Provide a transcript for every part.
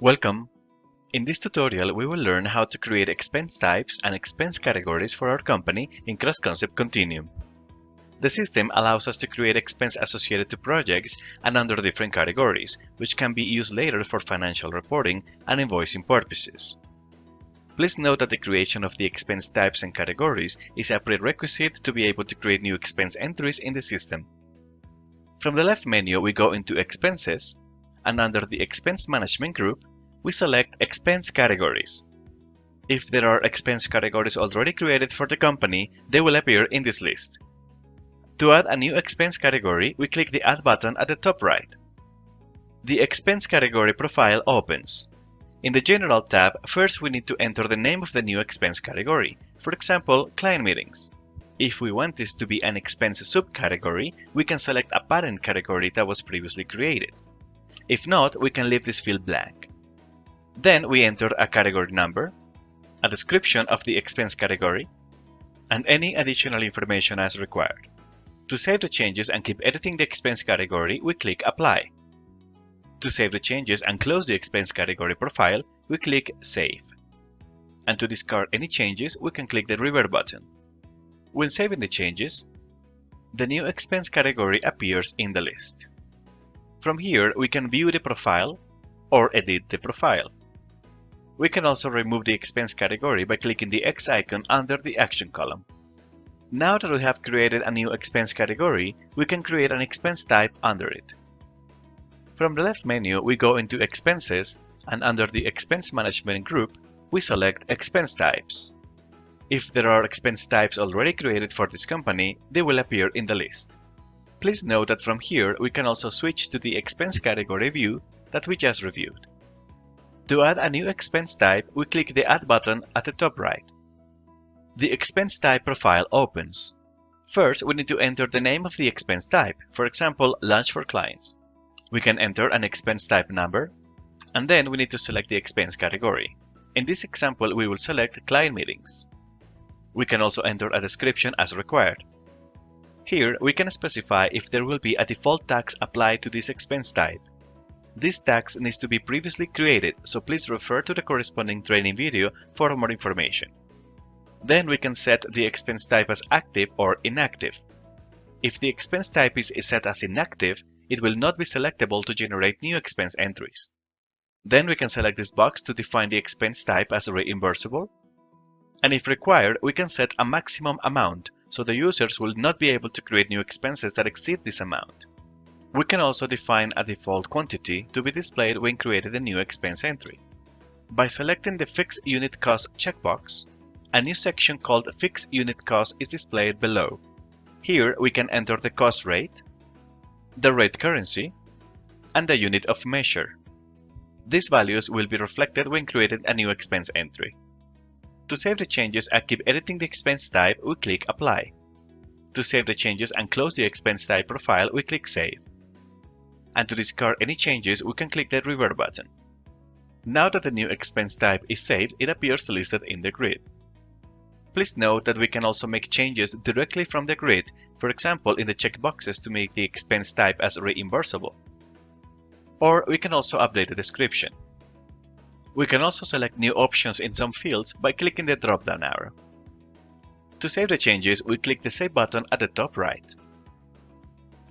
Welcome! In this tutorial, we will learn how to create expense types and expense categories for our company in CrossConcept Continuum. The system allows us to create expense associated to projects and under different categories, which can be used later for financial reporting and invoicing purposes. Please note that the creation of the expense types and categories is a prerequisite to be able to create new expense entries in the system. From the left menu, we go into Expenses, and under the Expense Management group, we select Expense Categories. If there are expense categories already created for the company, they will appear in this list. To add a new expense category, we click the Add button at the top right. The expense category profile opens. In the General tab, first we need to enter the name of the new expense category, for example, Client Meetings. If we want this to be an expense subcategory, we can select a parent category that was previously created. If not, we can leave this field blank. Then we enter a category number, a description of the expense category, and any additional information as required. To save the changes and keep editing the expense category, we click Apply. To save the changes and close the expense category profile, we click Save. And to discard any changes, we can click the Revert button. When saving the changes, the new expense category appears in the list. From here, we can view the profile or edit the profile. We can also remove the expense category by clicking the X icon under the Action column. Now that we have created a new expense category, we can create an expense type under it. From the left menu, we go into Expenses, and under the Expense Management group, we select Expense Types. If there are expense types already created for this company, they will appear in the list. Please note that from here, we can also switch to the expense category view that we just reviewed. To add a new expense type, we click the Add button at the top right. The expense type profile opens. First, we need to enter the name of the expense type, for example, Lunch for Clients. We can enter an expense type number, and then we need to select the expense category. In this example, we will select Client Meetings. We can also enter a description as required. Here, we can specify if there will be a default tax applied to this expense type. This tax needs to be previously created, so please refer to the corresponding training video for more information. Then we can set the expense type as active or inactive. If the expense type is set as inactive, it will not be selectable to generate new expense entries. Then we can select this box to define the expense type as reimbursable. And if required, we can set a maximum amount, so the users will not be able to create new expenses that exceed this amount. We can also define a default quantity to be displayed when created a new expense entry. By selecting the Fixed Unit Cost checkbox, a new section called Fixed Unit Cost is displayed below. Here we can enter the cost rate, the rate currency, and the unit of measure. These values will be reflected when creating a new expense entry. To save the changes and keep editing the expense type, we click Apply. To save the changes and close the expense type profile, we click Save. And to discard any changes, we can click the Revert button. Now that the new expense type is saved, it appears listed in the grid. Please note that we can also make changes directly from the grid, for example in the checkboxes to make the expense type as reimbursable. Or we can also update the description. We can also select new options in some fields by clicking the drop-down arrow. To save the changes, we click the Save button at the top right.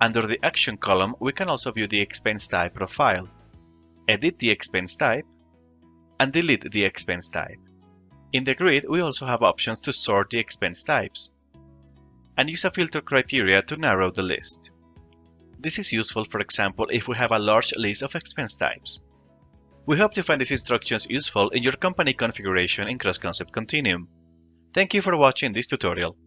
Under the Action column, we can also view the expense type profile, edit the expense type, and delete the expense type. In the grid, we also have options to sort the expense types, and use a filter criteria to narrow the list. This is useful, for example, if we have a large list of expense types. We hope you find these instructions useful in your company configuration in CrossConcept Continuum. Thank you for watching this tutorial.